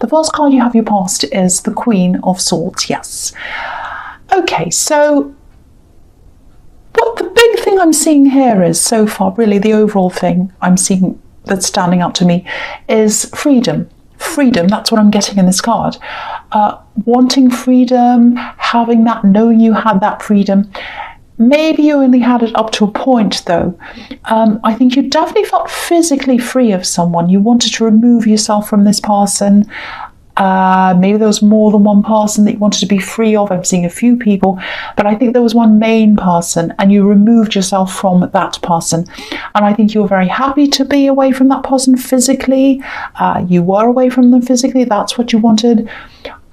The first card you have your past is the Queen of Swords, yes. Okay, so what the big thing I'm seeing here is, so far, really the overall thing I'm seeing that's standing out to me is freedom. Freedom, that's what I'm getting in this card. Wanting freedom, having that, knowing you had that freedom. Maybe you only had it up to a point, though. I think you definitely felt physically free of someone. You wanted to remove yourself from this person. Maybe there was more than one person that you wanted to be free of. I'm seeing a few people, but I think there was one main person, and you removed yourself from that person. And I think you were very happy to be away from that person physically. You were away from them physically. That's what you wanted.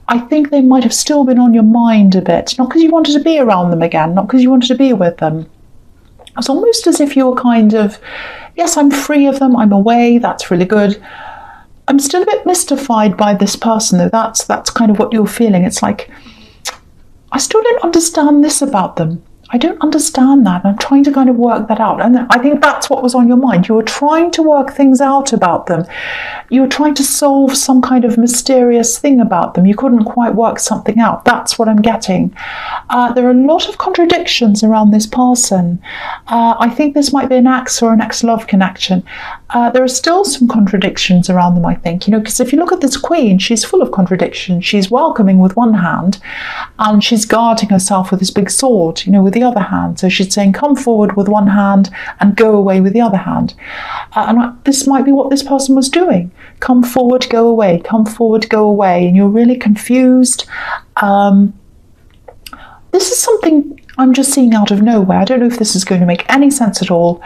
I think they might have still been on your mind a bit, not because you wanted to be around them again, not because you wanted to be with them. It's almost as if you were kind of, yes, I'm free of them, I'm away, that's really good. I'm still a bit mystified by this person, though. That's kind of what you're feeling. It's like, I still don't understand this about them. I don't understand that. I'm trying to kind of work that out. And I think that's what was on your mind. You were trying to work things out about them. You were trying to solve some kind of mysterious thing about them. You couldn't quite work something out. That's what I'm getting. There are a lot of contradictions around this person. I think this might be an ex or an ex-love connection. There are still some contradictions around them, I think, because if you look at this queen, she's full of contradictions. She's welcoming with one hand, and she's guarding herself with this big sword, with the other hand. So she's saying, come forward with one hand and go away with the other hand. And this might be what this person was doing. Come forward, go away. Come forward, go away. And you're really confused. This is something I'm just seeing out of nowhere. I don't know if this is going to make any sense at all.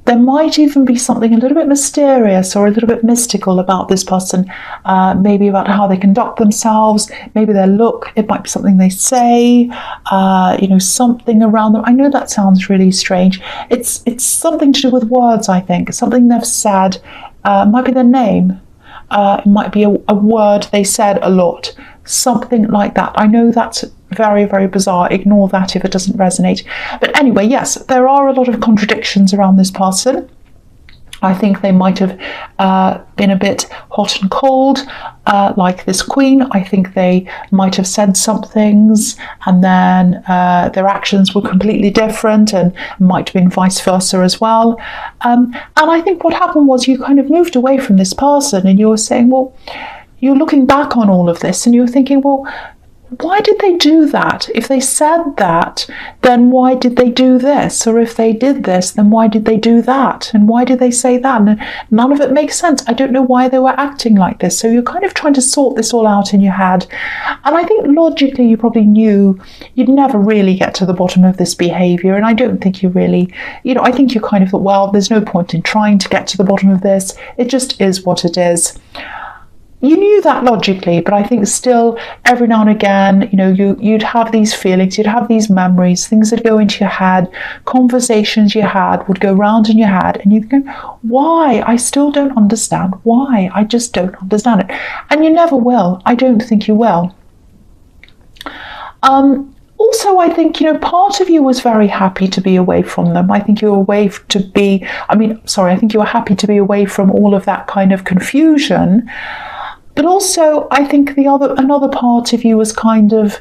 There might even be something a little bit mysterious or a little bit mystical about this person, maybe about how they conduct themselves, maybe their look. It might be something they say, something around them. I know that sounds really strange. It's something to do with words, I think. Something they've said. It might be their name. It might be a word they said a lot. Something like that. I know that's very, very bizarre. Ignore that if it doesn't resonate. But anyway, yes, there are a lot of contradictions around this person. I think they might have been a bit hot and cold, like this queen. I think they might have said some things and then their actions were completely different, and might have been vice versa as well. And I think what happened was you kind of moved away from this person, and you were saying, well, you're looking back on all of this and you're thinking, well, why did they do that? If they said that, then why did they do this? Or if they did this, then why did they do that? And why did they say that? And none of it makes sense. I don't know why they were acting like this. So you're kind of trying to sort this all out in your head. And I think logically you probably knew you'd never really get to the bottom of this behaviour. And I don't think you really, I think you kind of thought, well, there's no point in trying to get to the bottom of this. It just is what it is. You knew that logically, but I think still every now and again, you'd have these feelings, you'd have these memories, things that go into your head, conversations you had would go round in your head, and you'd go, why? I still don't understand. Why? I just don't understand it. And you never will. I don't think you will. Also, I think, part of you was very happy to be away from them. I think you were I think you were happy to be away from all of that kind of confusion. But also, I think another part of you was kind of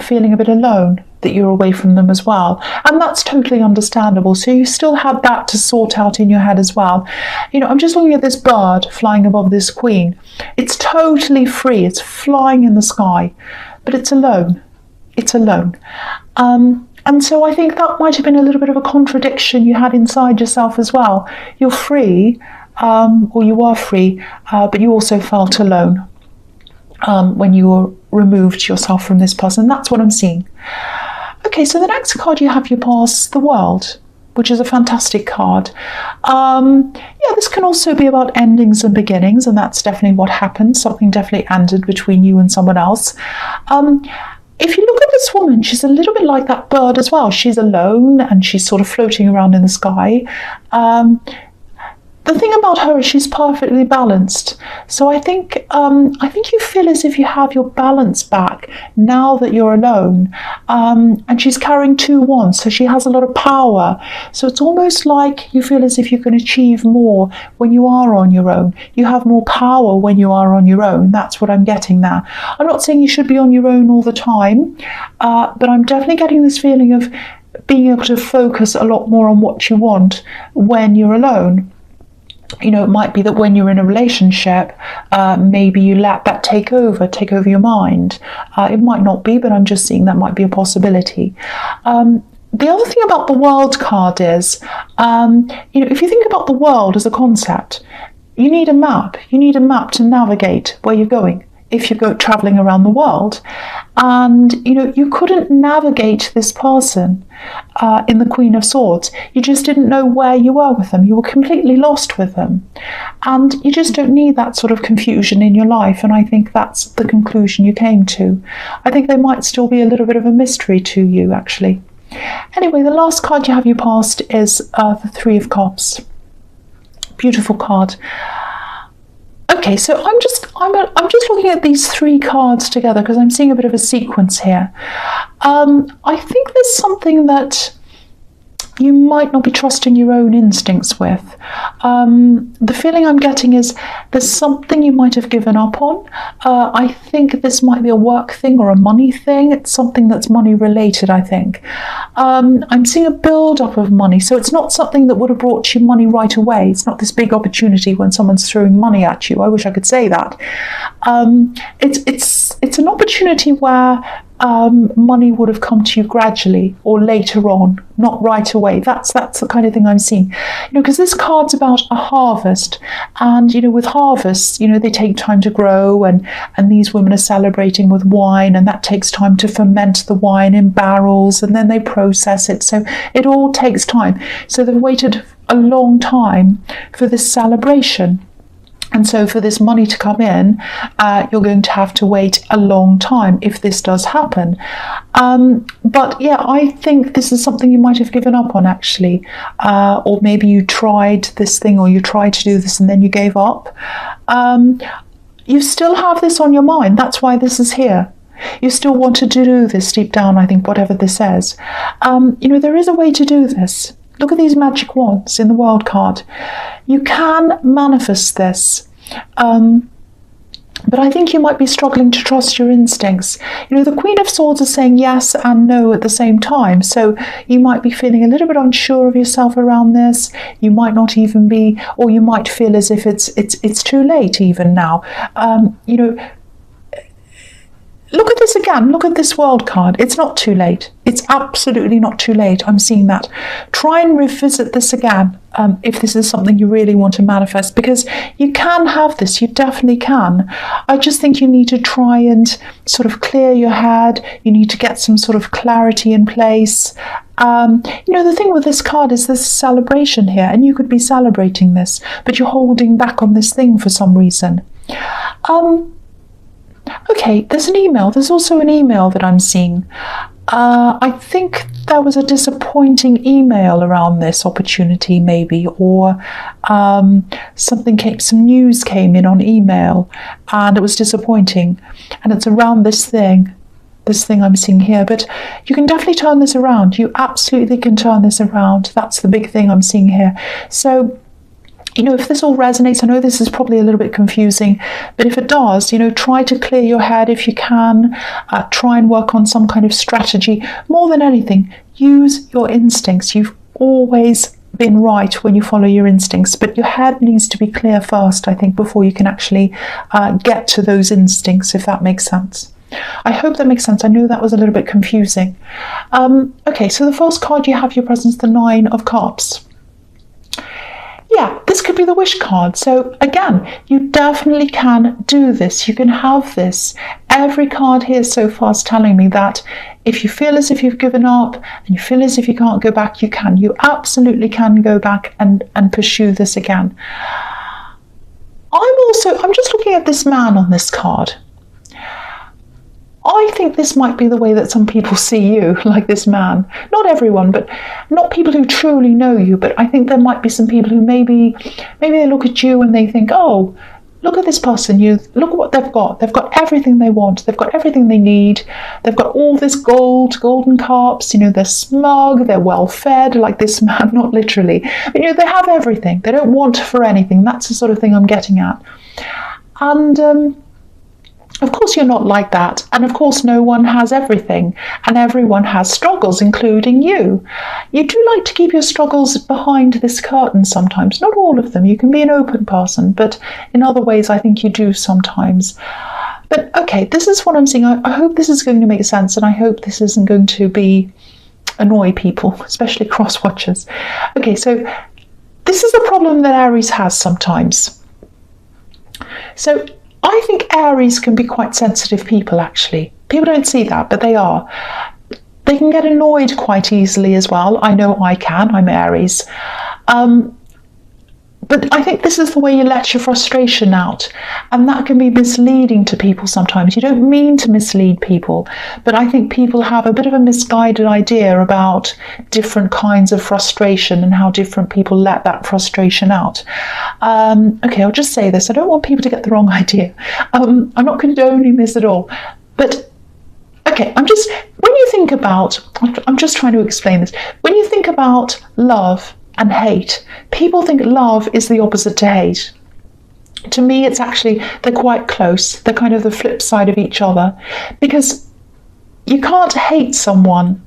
feeling a bit alone, that you're away from them as well. And that's totally understandable. So you still had that to sort out in your head as well. I'm just looking at this bird flying above this queen. It's totally free. It's flying in the sky, but it's alone. It's alone. And so I think that might have been a little bit of a contradiction you had inside yourself as well. You're free. Or you are free, but you also felt alone when you removed yourself from this person. That's what I'm seeing. Okay, so the next card you have your past, the World, which is a fantastic card. This can also be about endings and beginnings, and that's definitely what happened. Something definitely ended between you and someone else. If you look at this woman, she's a little bit like that bird as well. She's alone and she's sort of floating around in the sky. the thing about her is she's perfectly balanced. So I think you feel as if you have your balance back now that you're alone. And she's carrying 2 wands, so she has a lot of power. So it's almost like you feel as if you can achieve more when you are on your own. You have more power when you are on your own. That's what I'm getting there. I'm not saying you should be on your own all the time, but I'm definitely getting this feeling of being able to focus a lot more on what you want when you're alone. You know, it might be that when you're in a relationship, maybe you let that take over your mind. It might not be, but I'm just seeing that might be a possibility. The other thing about the world card is, if you think about the world as a concept, you need a map. You need a map to navigate where you're going if you go traveling around the world. And, you couldn't navigate this person in the Queen of Swords. You just didn't know where you were with them. You were completely lost with them. And you just don't need that sort of confusion in your life. And I think that's the conclusion you came to. I think they might still be a little bit of a mystery to you, actually. Anyway, the last card you have your past is the Three of Cups. Beautiful card. Okay, so I'm just looking at these 3 cards together because I'm seeing a bit of a sequence here. I think there's something that you might not be trusting your own instincts with. The feeling I'm getting is there's something you might have given up on. I think this might be a work thing or a money thing. It's something that's money related, I think. I'm seeing a build-up of money, so it's not something that would have brought you money right away. It's not this big opportunity when someone's throwing money at you. I wish I could say that. It's an opportunity where money would have come to you gradually or later on, not right away. That's the kind of thing I'm seeing. Because this card's about a harvest, and with harvests, they take time to grow, and these women are celebrating with wine, and that takes time to ferment the wine in barrels, and then they process it. So it all takes time. So they've waited a long time for this celebration. And so for this money to come in, you're going to have to wait a long time if this does happen. But yeah, I think this is something you might have given up on, actually. Or maybe you tried this thing, or you tried to do this and then you gave up. You still have this on your mind. That's why this is here. You still want to do this deep down, I think, whatever this says. There is a way to do this. Look at these magic wands in the world card. You can manifest this. But I think you might be struggling to trust your instincts. The Queen of Swords is saying yes and no at the same time. So you might be feeling a little bit unsure of yourself around this. You might not even be, or you might feel as if it's too late even now. Look at this again. Look at this world card. It's not too late. It's absolutely not too late. I'm seeing that. Try and revisit this again if this is something you really want to manifest, because you can have this. You definitely can. I just think you need to try and sort of clear your head. You need to get some sort of clarity in place. The thing with this card is there's a celebration here, and you could be celebrating this, but you're holding back on this thing for some reason. Okay, there's an email. There's also an email that I'm seeing. I think there was a disappointing email around this opportunity, maybe, or some news came in on email, and it was disappointing. And it's around this thing I'm seeing here. But you can definitely turn this around. You absolutely can turn this around. That's the big thing I'm seeing here. So, if this all resonates, I know this is probably a little bit confusing, but if it does, try to clear your head if you can. Try and work on some kind of strategy. More than anything, use your instincts. You've always been right when you follow your instincts, but your head needs to be clear first, I think, before you can actually get to those instincts, if that makes sense. I hope that makes sense. I know that was a little bit confusing. Okay, so the first card you have your presence, the Nine of Cups. Yeah, this could be the wish card. So again, you definitely can do this. You can have this. Every card here so far is telling me that if you feel as if you've given up and you feel as if you can't go back, you can. You absolutely can go back and pursue this again. I'm just looking at this man on this card. I think this might be the way that some people see you, like this man. Not everyone, but not people who truly know you, but I think there might be some people who maybe they look at you and they think, oh, look at this person, look at what they've got. They've got everything they want. They've got everything they need. They've got all this golden carps, they're smug, they're well fed, like this man, not literally. But, they have everything. They don't want for anything. That's the sort of thing I'm getting at. And of course, you're not like that. And of course, no one has everything. And everyone has struggles, including you. You do like to keep your struggles behind this curtain sometimes. Not all of them. You can be an open person. But in other ways, I think you do sometimes. But okay, this is what I'm seeing. I hope this is going to make sense. And I hope this isn't going to annoy people, especially cross-watchers. Okay, so this is a problem that Aries has sometimes. So I think Aries can be quite sensitive people, actually. People don't see that, but they are. They can get annoyed quite easily as well. I know I can. I'm Aries. But I think this is the way you let your frustration out. And that can be misleading to people sometimes. You don't mean to mislead people, but I think people have a bit of a misguided idea about different kinds of frustration and how different people let that frustration out. Okay, I'll just say this. I don't want people to get the wrong idea. I'm not condoning this at all. But okay, when you think about, I'm just trying to explain this. When you think about love and hate, people think love is the opposite to hate. To me, it's actually, they're quite close. They're kind of the flip side of each other, because you can't hate someone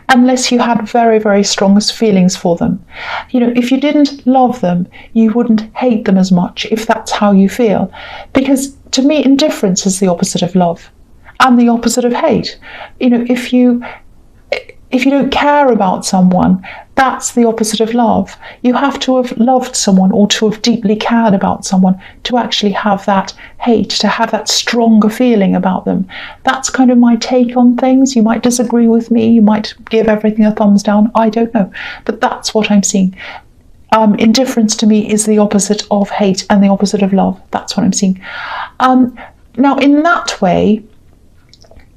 unless you had very, very strong feelings for them. If you didn't love them, you wouldn't hate them as much, if that's how you feel. Because to me, indifference is the opposite of love and the opposite of hate. If you don't care about someone, that's the opposite of love. You have to have loved someone or to have deeply cared about someone to actually have that hate, to have that stronger feeling about them. That's kind of my take on things. You might disagree with me. You might give everything a thumbs down. I don't know. But that's what I'm seeing. Indifference to me is the opposite of hate and the opposite of love. That's what I'm seeing. Now, in that way,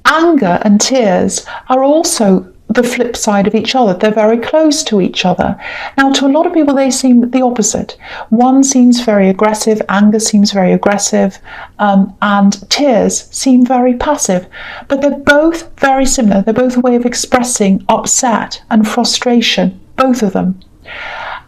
anger and tears are also the flip side of each other. They're very close to each other. Now, to a lot of people, they seem the opposite. One seems very aggressive, anger seems very aggressive, and tears seem very passive. But they're both very similar. They're both a way of expressing upset and frustration, both of them.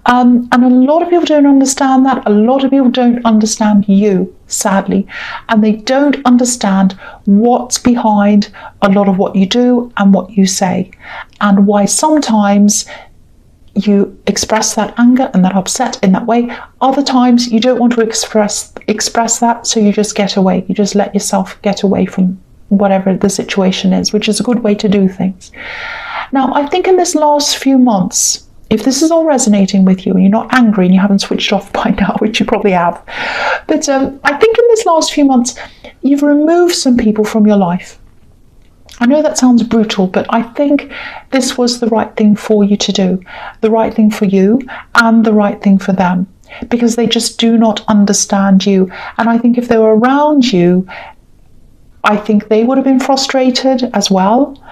And a lot of people don't understand that. A lot of people don't understand you, sadly. And they don't understand what's behind a lot of what you do and what you say. And why sometimes you express that anger and that upset in that way. Other times you don't want to express that, so you just get away. You just let yourself get away from whatever the situation is, which is a good way to do things. Now, I think in this last few months, if this is all resonating with you and you're not angry and you haven't switched off by now, which you probably have, but I think in this last few months, you've removed some people from your life. I know that sounds brutal, but I think this was the right thing for you to do, the right thing for you and the right thing for them, because they just do not understand you. And I think if they were around you, I think they would have been frustrated as well,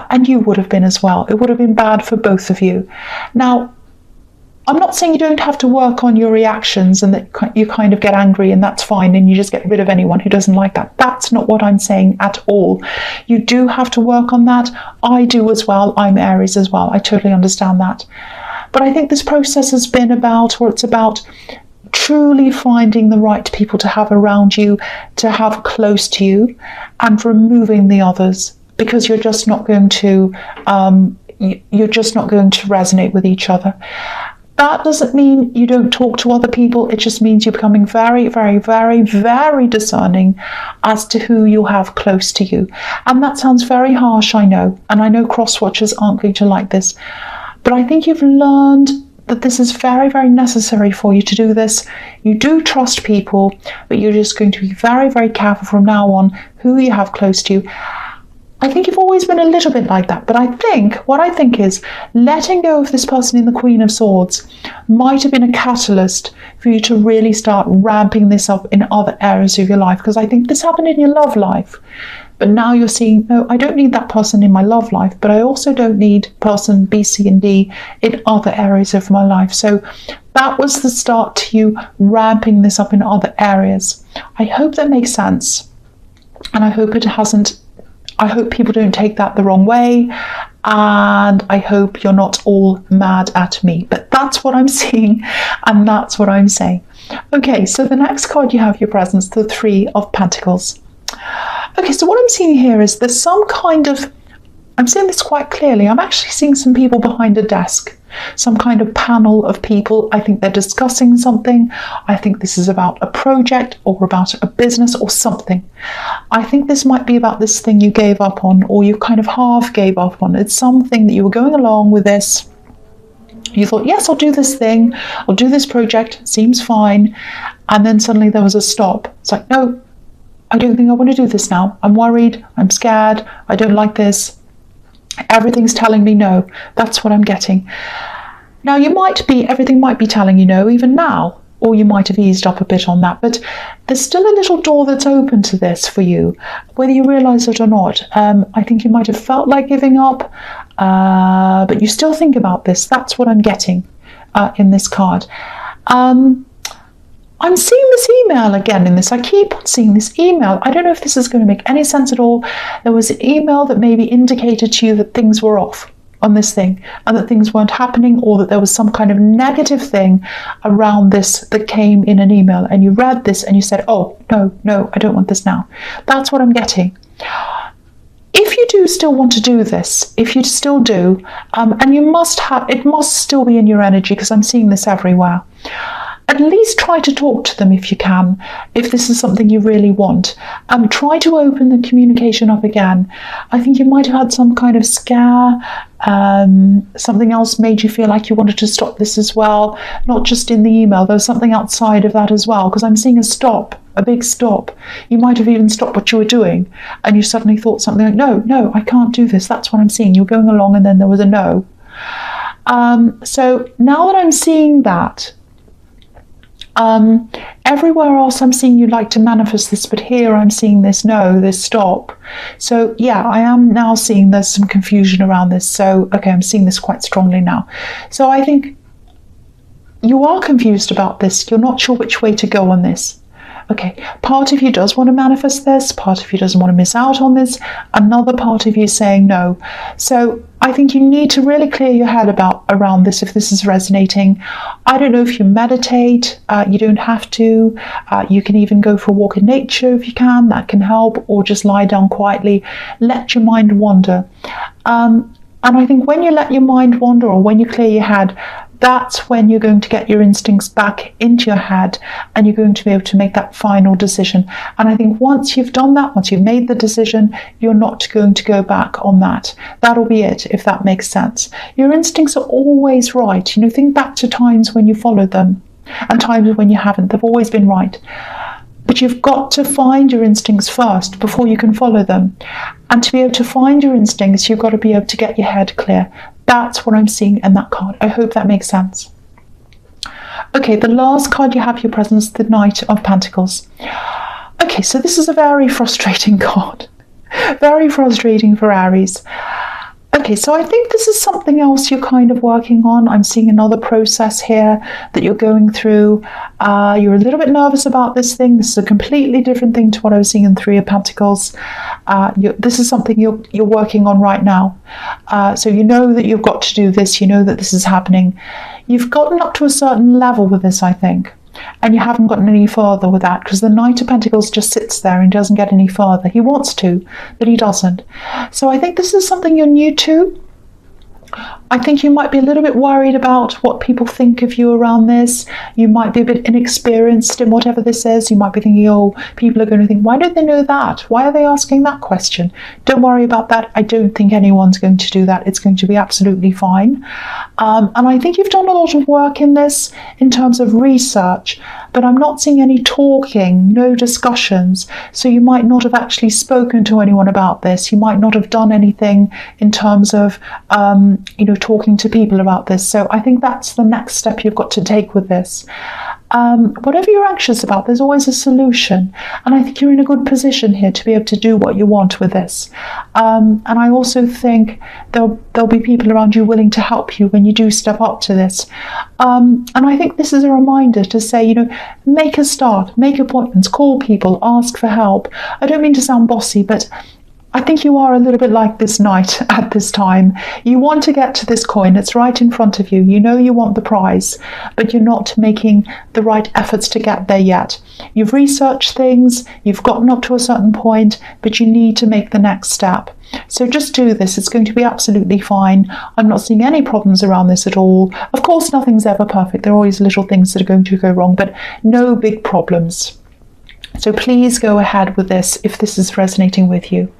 and you would have been as well. It would have been bad for both of you. Now, I'm not saying you don't have to work on your reactions and that you kind of get angry and that's fine and you just get rid of anyone who doesn't like that. That's not what I'm saying at all. You do have to work on that. I do as well. I'm Aries as well. I totally understand that. But I think this process has been about, or it's about, truly finding the right people to have around you, to have close to you, and removing the others, because you're just not going to resonate with each other. That doesn't mean you don't talk to other people. It just means you're becoming very, very, very, very discerning as to who you have close to you. And that sounds very harsh, I know. And I know cross-watchers aren't going to like this. But I think you've learned that this is very, very necessary for you to do this. You do trust people, but you're just going to be very, very careful from now on who you have close to you. I think you've always been a little bit like that, but what I think is letting go of this person in the Queen of Swords might have been a catalyst for you to really start ramping this up in other areas of your life, because I think this happened in your love life. But now you're seeing, no, I don't need that person in my love life, but I also don't need person B, C, and D in other areas of my life. So that was the start to you ramping this up in other areas. I hope that makes sense. And I hope it hasn't, I hope people don't take that the wrong way. And I hope you're not all mad at me. But that's what I'm seeing, and that's what I'm saying. Okay, so the next card you have your presence, the Three of Pentacles. Okay, so what I'm seeing here is there's some kind of, I'm seeing this quite clearly. I'm actually seeing some people behind a desk, some kind of panel of people. I think they're discussing something. I think this is about a project or about a business or something. I think this might be about this thing you gave up on, or you kind of half gave up on. It's something that you were going along with this. You thought, yes, I'll do this thing. I'll do this project. It seems fine. And then suddenly there was a stop. It's like, no, I don't think I want to do this now. I'm worried. I'm scared. I don't like this. Everything's telling me no. That's what I'm getting. Now, everything might be telling you no even now, or you might have eased up a bit on that, but there's still a little door that's open to this for you, whether you realize it or not. I think you might have felt like giving up, but you still think about this. That's what I'm getting in this card. I'm seeing this email again in this. I keep on seeing this email. I don't know if this is going to make any sense at all. There was an email that maybe indicated to you that things were off on this thing and that things weren't happening, or that there was some kind of negative thing around this that came in an email, and you read this and you said, oh, no, I don't want this now. That's what I'm getting. If you do still want to do this, if you still do, and you must have, it must still be in your energy, because I'm seeing this everywhere. At least try to talk to them if you can, if this is something you really want. Try to open the communication up again. I think you might have had some kind of scare. Something else made you feel like you wanted to stop this as well. Not just in the email, there was something outside of that as well, because I'm seeing a stop, a big stop. You might have even stopped what you were doing, and you suddenly thought something like, no, I can't do this. That's what I'm seeing. You're going along and then there was a no. So now that I'm seeing that, everywhere else I'm seeing you'd like to manifest this, but here I'm seeing this no, this stop. So yeah, I am now seeing there's some confusion around this. So okay, I'm seeing this quite strongly now. So I think you are confused about this. You're not sure which way to go on this. Okay, part of you does want to manifest this, part of you doesn't want to miss out on this, another part of you is saying no. So I think you need to really clear your head around this if this is resonating. I don't know if you meditate, you don't have to. You can even go for a walk in nature if you can, that can help, or just lie down quietly, let your mind wander. And I think when you let your mind wander, or when you clear your head, that's when you're going to get your instincts back into your head, and you're going to be able to make that final decision. And I think once you've done that, once you've made the decision, you're not going to go back on that. That'll be it, if that makes sense. Your instincts are always right. Think back to times when you followed them and times when you haven't. They've always been right. But you've got to find your instincts first before you can follow them. And to be able to find your instincts, you've got to be able to get your head clear. That's what I'm seeing in that card. I hope that makes sense. Okay, the last card you have your presence, the Knight of Pentacles. Okay, so this is a very frustrating card. Very frustrating for Aries. Okay, so I think this is something else you're kind of working on. I'm seeing another process here that you're going through. You're a little bit nervous about this thing. This is a completely different thing to what I was seeing in Three of Pentacles. This is something you're working on right now. So you know that you've got to do this. You know that this is happening. You've gotten up to a certain level with this, I think. And you haven't gotten any further with that, because the Knight of Pentacles just sits there and doesn't get any further. He wants to, but he doesn't. So I think this is something you're new to. I think you might be a little bit worried about what people think of you around this. You might be a bit inexperienced in whatever this is. You might be thinking, oh, people are going to think, why don't they know that? Why are they asking that question? Don't worry about that. I don't think anyone's going to do that. It's going to be absolutely fine. And I think you've done a lot of work in this in terms of research, but I'm not seeing any talking, no discussions. So you might not have actually spoken to anyone about this. You might not have done anything in terms of talking to people about this. So I think that's the next step you've got to take with this. Whatever you're anxious about, there's always a solution. And I think you're in a good position here to be able to do what you want with this. And I also think there'll be people around you willing to help you when you do step up to this. And I think this is a reminder to say, make a start, make appointments, call people, ask for help. I don't mean to sound bossy, but I think you are a little bit like this knight at this time. You want to get to this coin. It's right in front of you. You know you want the prize, but you're not making the right efforts to get there yet. You've researched things, you've gotten up to a certain point, but you need to make the next step. So just do this. It's going to be absolutely fine. I'm not seeing any problems around this at all. Of course, nothing's ever perfect. There are always little things that are going to go wrong, but no big problems. So please go ahead with this if this is resonating with you.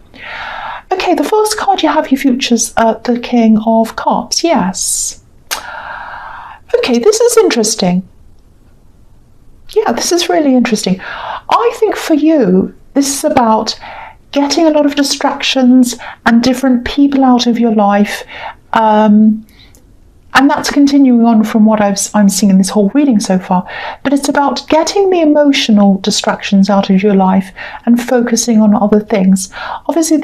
Okay, the first card you have, your futures, the King of Cups. Yes. Okay, this is interesting. Yeah, this is really interesting. I think for you, this is about getting a lot of distractions and different people out of your life. And that's continuing on from what I'm seeing in this whole reading so far. But it's about getting the emotional distractions out of your life and focusing on other things. Obviously,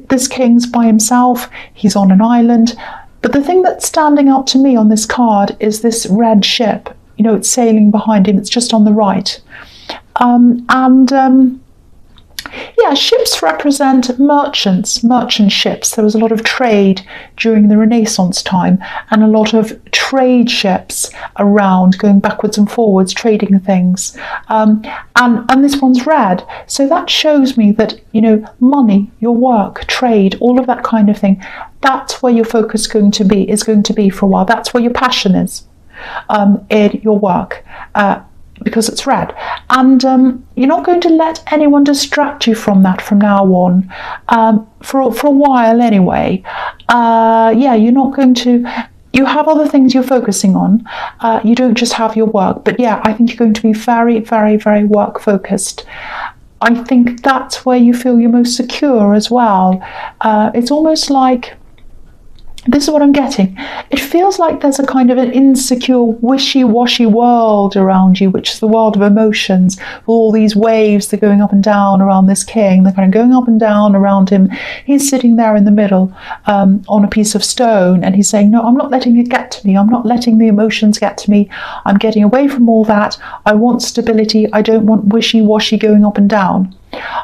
this king's by himself. He's on an island. But the thing that's standing out to me on this card is this red ship. It's sailing behind him. It's just on the right. Yeah, ships represent merchant ships. There was a lot of trade during the Renaissance time and a lot of trade ships around going backwards and forwards, trading things. And this one's red. So that shows me that, money, your work, trade, all of that kind of thing, that's where your focus is going to be for a while. That's where your passion is in your work. Because it's red, and you're not going to let anyone distract you from that from now on, for a while anyway. You're not going to. You have other things you're focusing on. You don't just have your work, but yeah, I think you're going to be very, very, very work focused. I think that's where you feel you're most secure as well. It's almost like. This is what I'm getting. It feels like there's a kind of an insecure, wishy-washy world around you, which is the world of emotions, with all these waves that are going up and down around this king. They're kind of going up and down around him. He's sitting there in the middle on a piece of stone, and he's saying, no, I'm not letting it get to me. I'm not letting the emotions get to me. I'm getting away from all that. I want stability. I don't want wishy-washy going up and down.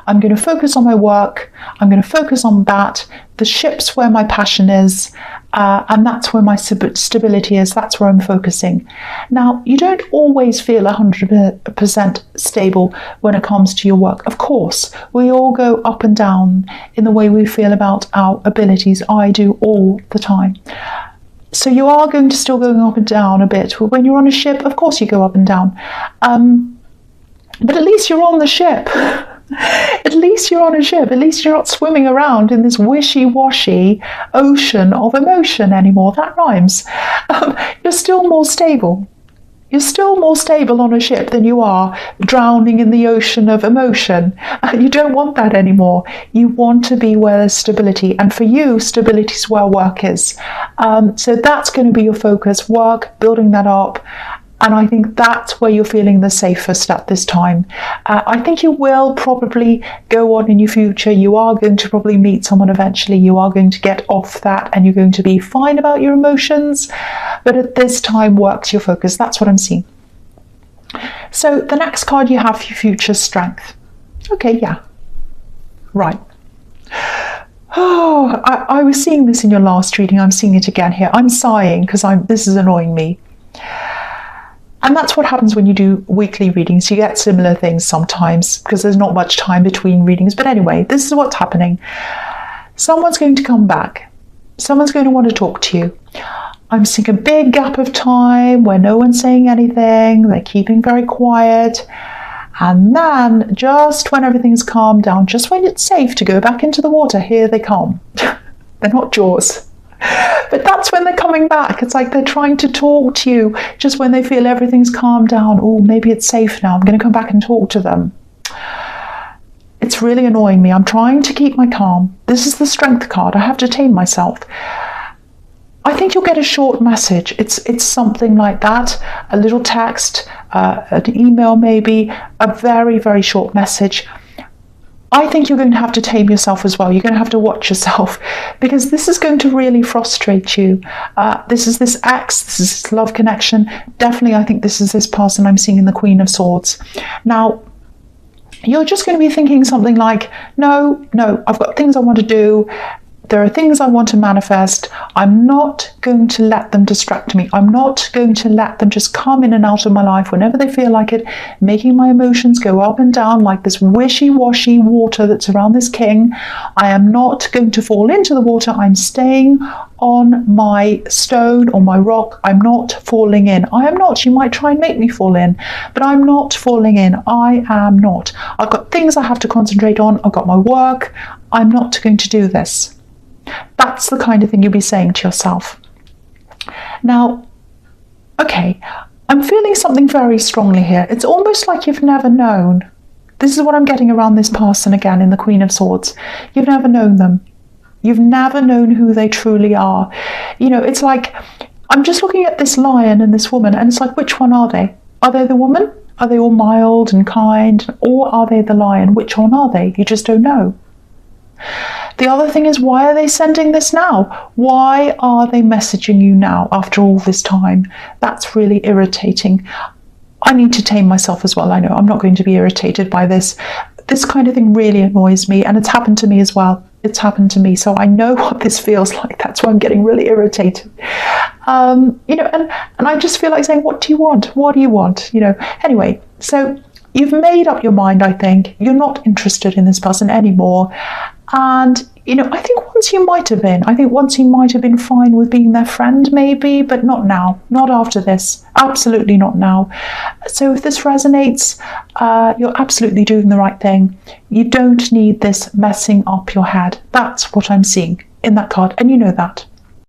I'm going to focus on my work. I'm going to focus on that. The ship's where my passion is, and that's where my stability is. That's where I'm focusing. Now, you don't always feel 100% stable when it comes to your work. Of course, we all go up and down in the way we feel about our abilities. I do all the time. So you are going to still go up and down a bit. When you're on a ship, of course you go up and down. But at least you're on the ship. At least you're on a ship. At least you're not swimming around in this wishy-washy ocean of emotion anymore. That rhymes. You're still more stable. You're still more stable on a ship than you are drowning in the ocean of emotion. You don't want that anymore. You want to be where there's stability. And for you, stability is where work is. So that's going to be your focus, work, building that up. And I think that's where you're feeling the safest at this time. I think you will probably go on in your future. You are going to probably meet someone eventually. You are going to get off that and you're going to be fine about your emotions. But at this time, work's your focus. That's what I'm seeing. So the next card you have, your future strength. Okay, yeah. Right. Oh, I was seeing this in your last reading. I'm seeing it again here. I'm sighing because this is annoying me. And that's what happens when you do weekly readings. You get similar things sometimes because there's not much time between readings. But anyway, this is what's happening. Someone's going to come back. Someone's going to want to talk to you. I'm seeing a big gap of time where no one's saying anything. They're keeping very quiet. And then just when everything's calmed down, just when it's safe to go back into the water, here they come. They're not Jaws. But that's when they're coming back. It's like they're trying to talk to you just when they feel everything's calmed down. Oh, maybe it's safe now. I'm going to come back and talk to them. It's really annoying me. I'm trying to keep my calm. This is the strength card. I have to tame myself. I think you'll get a short message. It's something like that, a little text, an email maybe, a very, very short message. I think you're going to have to tame yourself as well. You're going to have to watch yourself, because this is going to really frustrate you. This is this ex, this is this love connection. Definitely, I think this is this person I'm seeing in the Queen of Swords. Now, you're just going to be thinking something like, no, I've got things I want to do. There are things I want to manifest. I'm not going to let them distract me. I'm not going to let them just come in and out of my life whenever they feel like it, making my emotions go up and down like this wishy-washy water that's around this king. I am not going to fall into the water. I'm staying on my stone or my rock. I'm not falling in. I am not. You might try and make me fall in, but I'm not falling in. I am not. I've got things I have to concentrate on. I've got my work. I'm not going to do this. That's the kind of thing you'll be saying to yourself. Now, okay, I'm feeling something very strongly here. It's almost like you've never known. This is what I'm getting around this person again in the Queen of Swords. You've never known them. You've never known who they truly are. You know, it's like, I'm just looking at this lion and this woman, and it's like, which one are they? Are they the woman? Are they all mild and kind? Or are they the lion? Which one are they? You just don't know. The other thing is, why are they sending this now? Why are they messaging you now after all this time? That's really irritating. I need to tame myself as well. I know I'm not going to be irritated by this. This kind of thing really annoys me, and it's happened to me as well. It's happened to me, so I know what this feels like. That's why I'm getting really irritated. You know, and I just feel like saying, what do you want? What do you want? You know, anyway, so you've made up your mind, I think. You're not interested in this person anymore. And, you know, I think once you might have been. I think once you might have been fine with being their friend, maybe, but not now. Not after this. Absolutely not now. So if this resonates, you're absolutely doing the right thing. You don't need this messing up your head. That's what I'm seeing in that card, and you know that.